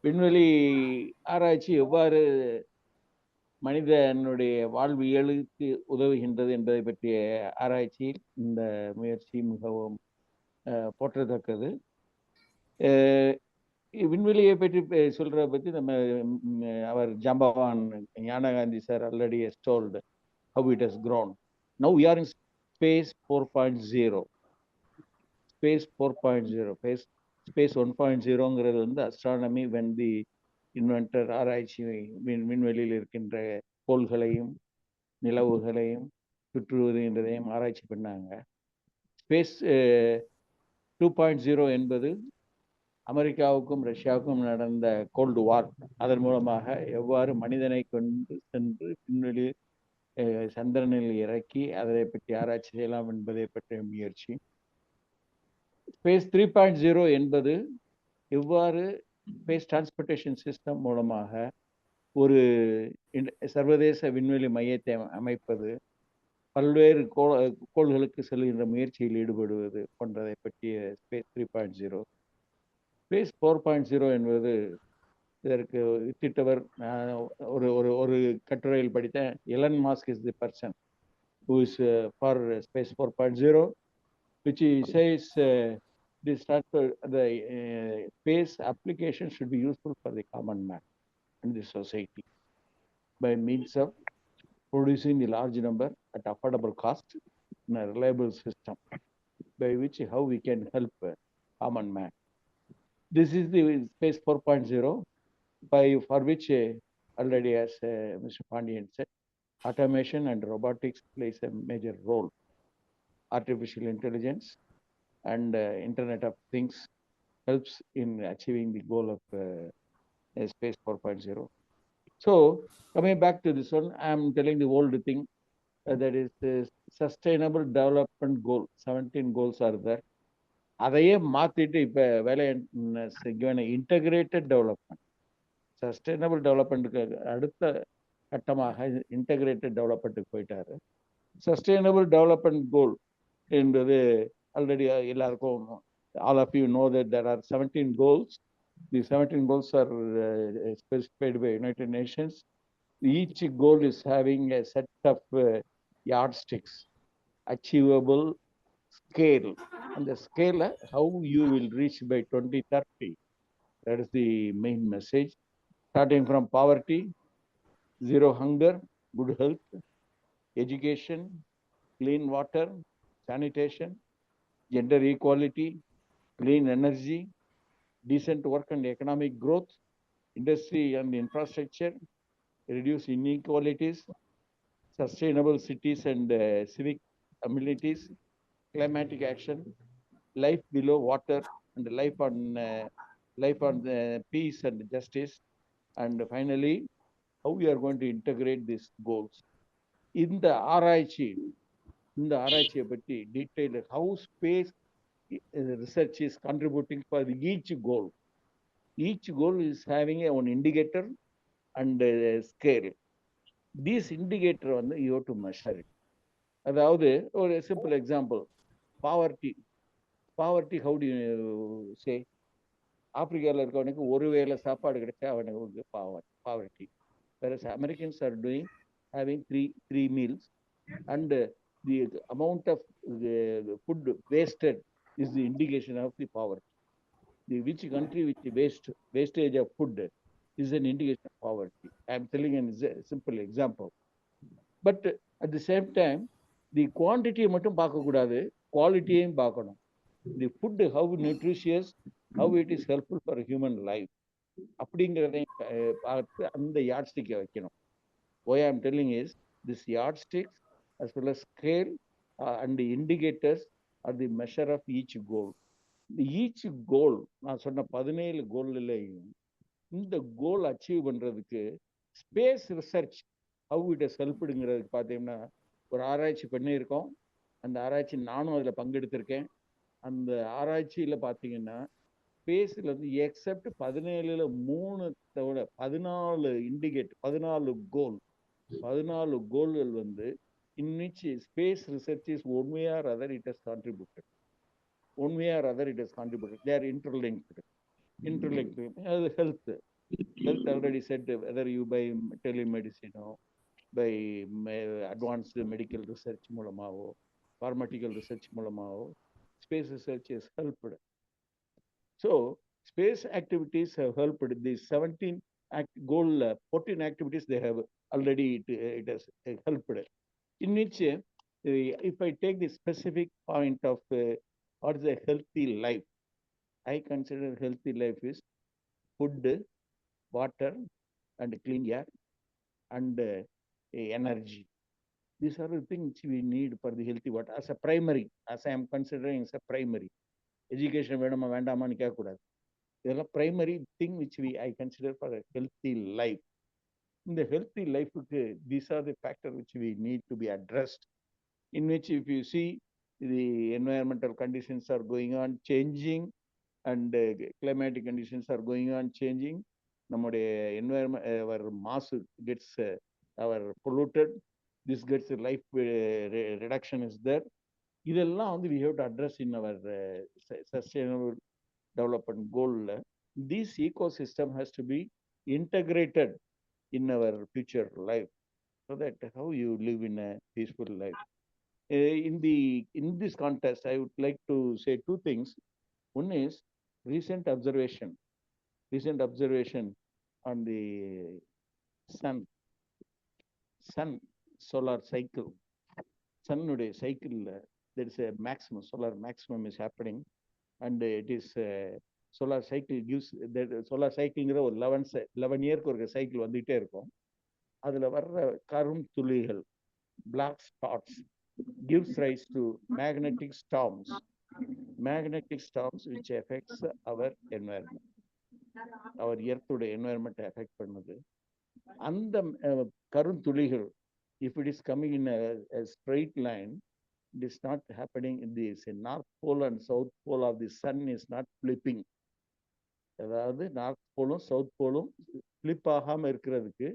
விண்வெளி ஆராய்ச்சி எவ்வாறு மனிதனுடைய வாழ்வியலுக்கு உதவுகின்றது என்பதை பற்றிய ஆராய்ச்சியில் இந்த முயற்சி மிகவும் போற்றத்தக்கது. விண்வெளியை பற்றி சொல்றத பத்தி நம்ம அவர் ஜாம்பவான் Gnanagandhi sir already has told how it has grown. Now we are in space 4.0. Space 4.0. Space 1.0ங்கிறது வந்து அஸ்ட்ரானமி when the inventor ஆராய்ச்சி விண்வெளியில் இருக்கின்ற கோள்களையும் நிலவுகளையும் சுற்றுவதுன்றதையும் ஆராய்ச்சி பண்ணாங்க. ஸ்பேஸ் 2.0 என்பது அமெரிக்காவுக்கும் ரஷ்யாவுக்கும் நடந்த கோல்டு வார், அதன் மூலமாக எவ்வாறு மனிதனை கொண்டு சென்று விண்வெளி சந்திரனில் இறக்கி அதை பற்றி ஆராய்ச்சி செய்யலாம் என்பதை பற்றிய முயற்சி. ஸ்பேஸ் 3.0 என்பது எவ்வாறு ஸ்பேஸ் டிரான்ஸ்போர்ட்டேஷன் சிஸ்டம் மூலமாக ஒரு சர்வதேச விண்வெளி மையத்தை அமைப்பது, பல்வேறு கோள்களுக்கு செல்கின்ற முயற்சியில் ஈடுபடுவது போன்றதை பற்றிய ஸ்பேஸ் 3.0. ஸ்பேஸ் 4.0 என்பது இதற்கு வித்திட்டவர் ஒரு ஒரு ஒரு கட்டுரையில் படித்த Elon Musk is the person who is for space 4.0, which says this transfer the space application should be useful for the common man and the society by means of producing the large number at affordable cost in a reliable system by which how we can help common man. This is the space 4.0 for which already as Mr. Pandian said, automation and robotics plays a major role. Artificial intelligence and Internet of Things helps in achieving the goal of space 4.0. So coming back to this one, I am telling the old thing that is the sustainable development goal. 17 goals are there. அதையே மாத்திட்டு இப்ப வேலை integrated development, sustainable டெவலப்மெண்ட்டுக்கு அடுத்த கட்டமாக integrated டெவலப்மெண்ட்டுக்கு போயிட்டாரு. Sustainable development கோல் என்பது already எல்லாருக்கும் all of you know that there are 17 goals. The 17 goals are specified by United Nations. Each goal is having a set of yardsticks, achievable scale, and the scale how you will reach by 2030. That is the main message. Starting from poverty, zero hunger, good health, education, clean water, sanitation, gender equality, clean energy, decent work and economic growth, industry and infrastructure, reduce inequalities, sustainable cities and civic amenities, climatic action, life below water, and life on peace and justice, and finally, how we are going to integrate these goals. இந்த ஆராய்ச்சியை பற்றி detail how space research is contributing for each goal. Each goal is having an indicator and scale. This indicator வந்து you have to measure it. அதாவது ஒரு simple example, poverty, how do you say? ஆப்பிரிக்காவில் இருக்கவனுக்கு ஒருவேளை சாப்பாடு கிடைச்சா அவனுக்கு poverty, whereas Americans are having three meals, and the amount of food wasted is the indication of the poverty. Which country which wastage of food is an indication of poverty. I am telling a simple example. But at the same time, the quantity மட்டும் பார்க்க கூடாது, குவாலிட்டியையும் பார்க்கணும். The food, how nutritious, how it is helpful for human life, அப்படிங்கிறதையும் பார்த்து அந்த யார்ட்ஸ்டிக்கை வைக்கணும். Why I am telling is this yardsticks as well as scale and the indicators are the measure of each goal. Each goal, நான் சொன்ன 17 கோல்லையும் இந்த goal achieve பண்றதுக்கு space research how it has helpedங்கிறதுக்கு பார்த்தீங்கன்னா ஒரு ஆராய்ச்சி பண்ணியிருக்கோம். அந்த ஆராய்ச்சி நானும் அதில் பங்கெடுத்திருக்கேன். அந்த ஆராய்ச்சியில் பார்த்தீங்கன்னா ஸ்பேஸில் வந்து எக்ஸப்ட் 17ல் 3 தவிர 14 இண்டிகேட் 14 கோல்கள் வந்து in which space research is one way or other it has contributed. They are interlinked. intellectual, health already said, whether you buy telemedicine or by advanced medical research மூலமாவோ pharmaceutical research மூலமாவோ space research has helped. So space activities have helped. The 17 goal 14 activities they have already it has helped, in which if I take the specific point of what is a healthy life, I consider healthy life is food, water, and clean air, and energy. These are the things we need for the healthy water as a primary, as I am considering as a primary. Education வேணுமா வேண்டாமான்னு கேட்கக்கூடாது. இதெல்லாம் primary thing which I consider for a healthy life. In the healthy life, these are the factors which we need to be addressed. In which, if you see, the environmental conditions are going on changing, and climatic conditions are going on changing. நம்முடைய environment, our mass gets our polluted. This gets life reduction is there. இதெல்லாம் வந்து we have to address in our sustainable development goal. This ecosystem has to be integrated in our future life, so that how you live in a peaceful life. In this context, I would like to say two things. One is recent observation on the sun solar cycle. Sunனுடைய cycle, there is a maximum, solar maximum is happening, and it is solar cycle gives that solar cycleங்கிற ஒரு 11 இயருக்கு ஒரு cycle வந்துகிட்டே இருக்கும். அதுல வர்ற கரும் துளிகள், black spots, gives rise to magnetic storms which affects our environment. Our earth environment affect பண்ணுது. அந்த கருந்துளிகள், if it is coming in a straight line, it is not happening in this north pole and south pole of the sun is not flipping. அதாவது north போலும் south போலும் flip ஆகாம இருக்கிறதுக்கு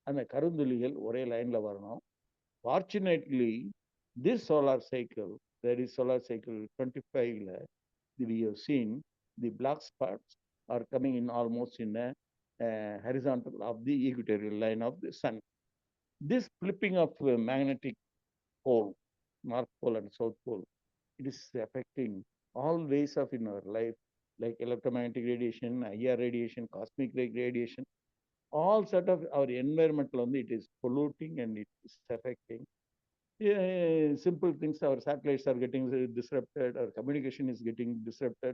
அந்த கருந்துளிகள் ஒரே லைன்ல வரணும். Fortunately, this solar cycle, that is solar cycle 25, we have seen the black spots are coming in almost in a horizontal of the equatorial line of the sun. This flipping of magnetic pole, north pole and south pole, it is affecting all ways of in our life, like electromagnetic radiation, IR radiation, cosmic radiation, all sort of our environmental only it is polluting and it is affecting. Simple things, our satellites are getting disrupted, our communication is getting disrupted,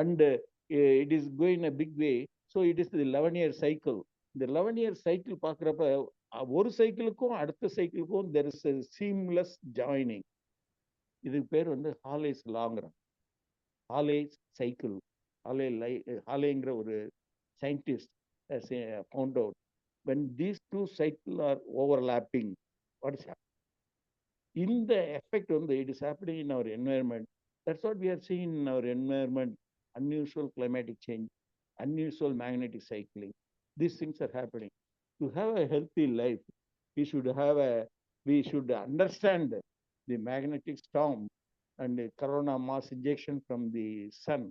and it is going a big way. So it is the 11-year cycle. The 11-year cycle பார்க்குறப்ப ஒரு சைக்கிளுக்கும் அடுத்த சைக்கிளுக்கும் there is a seamless joining. இதுக்கு பேர் வந்து ஹாலேஸ் லாங்கிறான், ஹாலேஸ் cycle. ஹாலேங்கிற ஒரு scientist has found out when these two cycles are overlapping, what is happening? In the effect on it is happening in our environment. That's what we are seeing in our environment. Unusual climatic change, unusual magnetic cycling. These things are happening. To have a healthy life, we should understand the magnetic storm and the corona mass injection from the sun.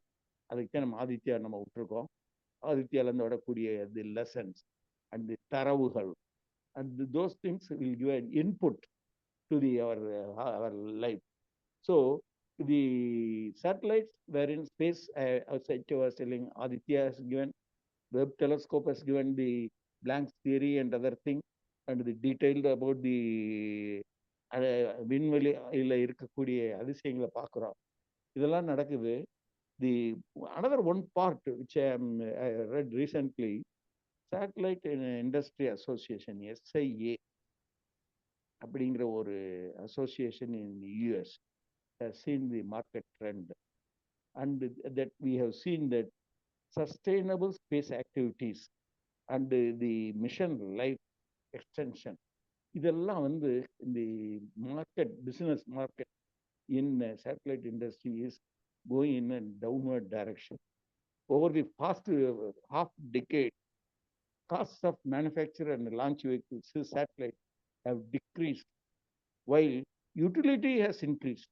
அதுக்கு தான் நம்ம ஆதித்யா நம்ம விட்டுருக்கோம். ஆதித்யாலேருந்து வரக்கூடிய the lessons and the தரவுகள், and those things will give an input to our life. So the satellites were in space. Outside was telling Aditya has given, Webb telescope has given the Planck's theory and other thing, and the detailed about the விண்வெளியில இருக்கக்கூடிய அதிசயங்களை பார்க்குறோம். இதெல்லாம் நடக்குது. The another one part which I read recently, Satellite Industry Association, SIA அப்படிங்கிற ஒரு association in the US has seen the market trend, and that we have seen that sustainable space activities and the mission life extension, இதெல்லாம் வந்து இந்த market, business market in satellite industry is going in a downward direction. Over the past half decade, costs of manufacture and launch vehicles satellite have decreased while utility has increased.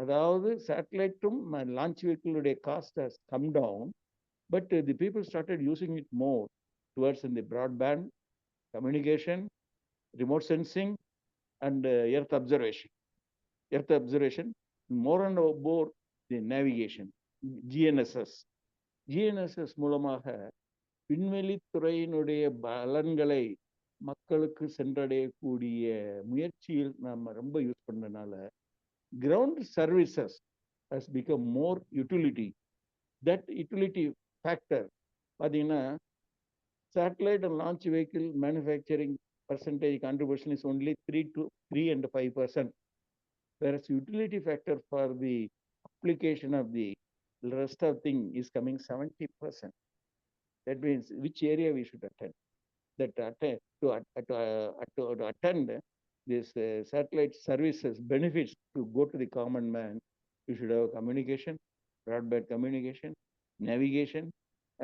அதாவது சேட்டலைட்டும் launch வெஹிக்கிளுடைய cost has come down, But the people started using it more towards in the broadband, communication, remote sensing, and earth observation. Earth observation, more and more the navigation, GNSS. GNSS மூலமாக விண்வெளித்துறையினுடைய பலன்களை மக்களுக்கு சென்றடையக்கூடிய முயற்சியில் நம்ம ரொம்ப use பண்ணனால ground services has become more utility. That utility factor பார்த்தீங்கன்னா satellite and launch vehicle manufacturing percentage contribution is only 3 and 5%, whereas utility factor for the application of the rest of thing is coming 70%. That means which area we should attend. That to attend this satellite services benefits to go to the common man, you should have communication, broadband communication, navigation,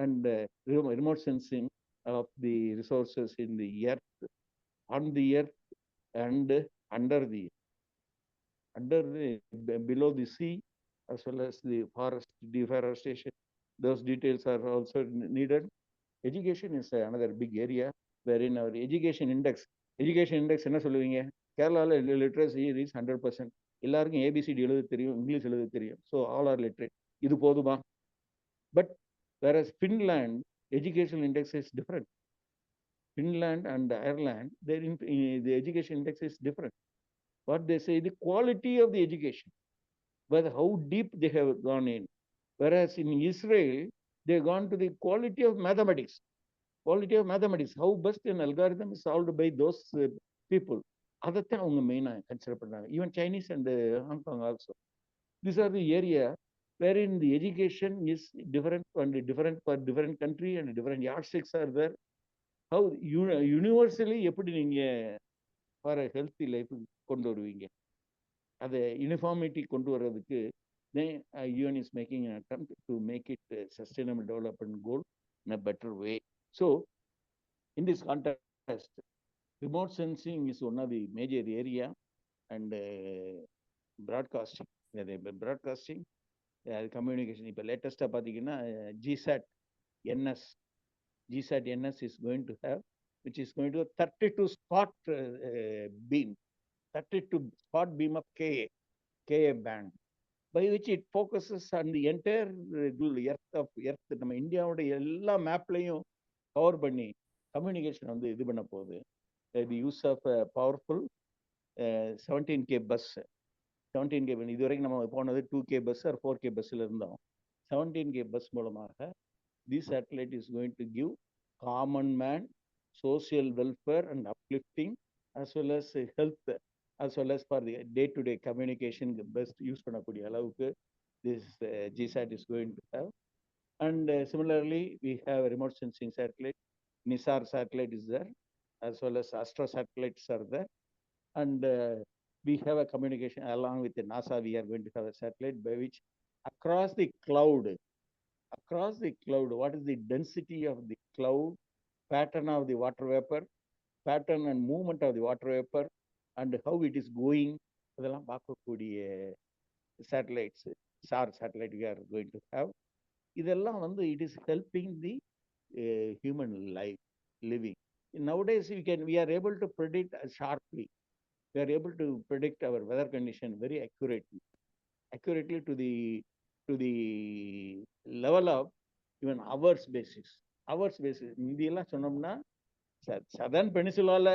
and remote sensing of the resources in the earth, on the earth, and below the sea, as well as the forest deforestation. Those details are also needed. Education is another big area wherein our education index என்ன சொல்லுவீங்க? கேரளாவில் literacy reach 100%. எல்லாருக்கும் ABCD எழுத தெரியும், English எழுத தெரியும். So all are literate. இது போதுமா? But whereas Finland educational index is different. Finland and Ireland, the education index is different. What they say, the quality of the education, whether how deep they have gone in. Whereas in Israel, they've gone to the quality of mathematics. Quality of mathematics, how best an algorithm is solved by those people. அதைத்தான் அவங்க மெயினாக consider பண்ணாங்க. Even Chinese and Hong Kong also. These are the area wherein the education is different for different country and different yardsticks are there. How universally எப்படி நீங்க for a healthy life கொண்டு வருவீங்க? அதை uniformity கொண்டு வர்றதுக்கு UN is making an attempt to make it a sustainable development goal in a better way. So in this context, remote sensing is one of the major area, and broadcasting, communication. இப்போ லேட்டஸ்டாக பார்த்தீங்கன்னா GSAT NS is going to have, which is going to 32 spot beam, 32 spot beam of KA band, by which it focuses on the entire earth. நம்ம இந்தியாவோட எல்லா மேப்லையும் cover பண்ணி communication வந்து இது பண்ண போகுது. The use of powerful 17K bus. 17K இது வரைக்கும் நம்ம போனது 2K பஸ் ஆர் 4K பஸ்ஸில் இருந்தோம். 17K பஸ் மூலமாக the satellite is going to give common man social welfare and uplifting as well as health, as well as for the day-to-day communication best use பண்ணக்கூடிய அளவுக்கு this GSAT is going to have. And similarly, we have a remote sensing satellite. NISAR satellite is there, as well as Astra satellites are there. And we have a communication along with the NASA. We are going to have a satellite by which across the cloud, what is the density of the cloud, pattern of the water vapor, pattern and movement of the water vapor, and how it is going, அதெல்லாம் பார்க்கக்கூடிய satellites, SAR satellite we are going to have. இதெல்லாம் வந்து it is helping the human life living. Nowadays we are able to predict sharply. We are able to predict our weather condition very accurately to the level of even hours basis. இந்தியெல்லாம் சொன்னோம்னா southern பெனிசுலால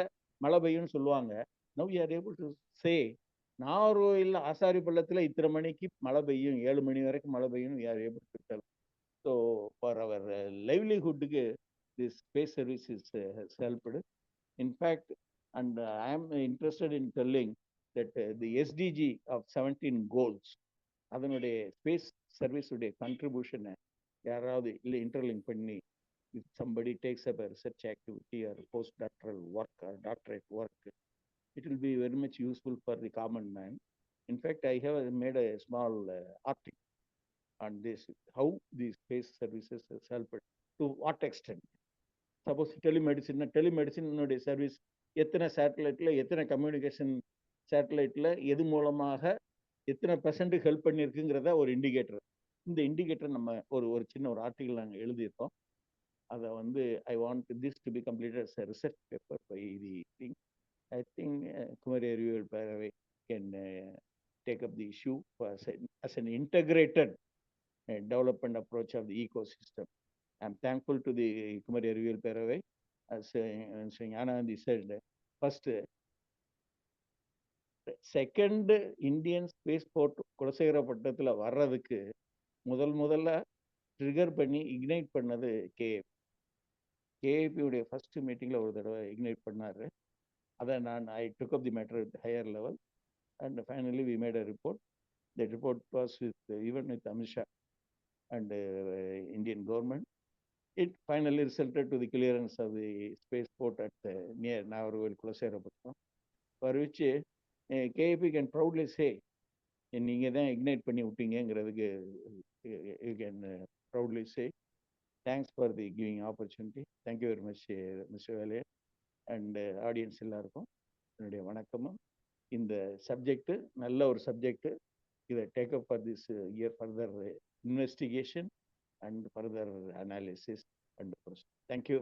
மழை பெய்யும்னு சொல்லுவாங்க. Now we are able to say நார்வேயில் ஆசாரி பள்ளத்தில் இத்தனை மணிக்கு மழை பெய்யும், 7 மணி வரைக்கும் மழை பெய்யும். We are able to tell. So for our livelihood, this space service has helped. In fact, and I am interested in telling that the SDG of 17 goals, அதனுடைய space service உடைய கண்ட்ரிபியூஷனை யாராவது இல்லை இன்டர்லிங்க் பண்ணி, if somebody takes up a research activity or postdoctoral work or doctorate work, it will be very much useful for the common man. In fact, I have made a small article on this, how these space services has helped, to what extent. Suppose டெலிமெடிசினுடைய service எத்தனை சேட்டலைட்ல, எத்தனை communication சேட்டலைட்ல எது மூலமாக எத்தனை % help பண்ணியிருக்குங்கிறத ஒரு indicator. இந்த indicator நம்ம ஒரு சின்ன ஒரு ஆர்டிகல் நாங்கள் எழுதியிருக்கோம். அதை வந்து I want this to be completed as a research paper by the thing. I think Kumari Arrival Paravai can take up the issue as an integrated development approach of the ecosystem. I'm thankful to the Kumari Arrival Paravai. As Anandi said, first, second Indian space port குலசேகரப்பட்டினத்தில் வர்றதுக்கு முதல்ல trigger பண்ணி ignite பண்ணது கேஏபியுடைய first மீட்டிங்கில் ஒரு தடவை ignite பண்ணார். அதை ஐ டுக் அப் தி matter with higher level and finally we made a report. The report was even with Amit Shah and Indian government. It finally resulted to the clearance of the spaceport at near Nagarkoil, Kulaserapatam, for which KAP can proudly say, நீங்கள் தான் ignite பண்ணி விட்டீங்கிறதுக்கு you can proudly say thanks for the giving opportunity. Thank you very much mister Velaiyan and audience எல்லாருக்கும் என்னுடைய வணக்கமும். இந்த subject நல்ல ஒரு சப்ஜெக்ட். இதை take up for this year further investigation and further analysis and process. Thank you.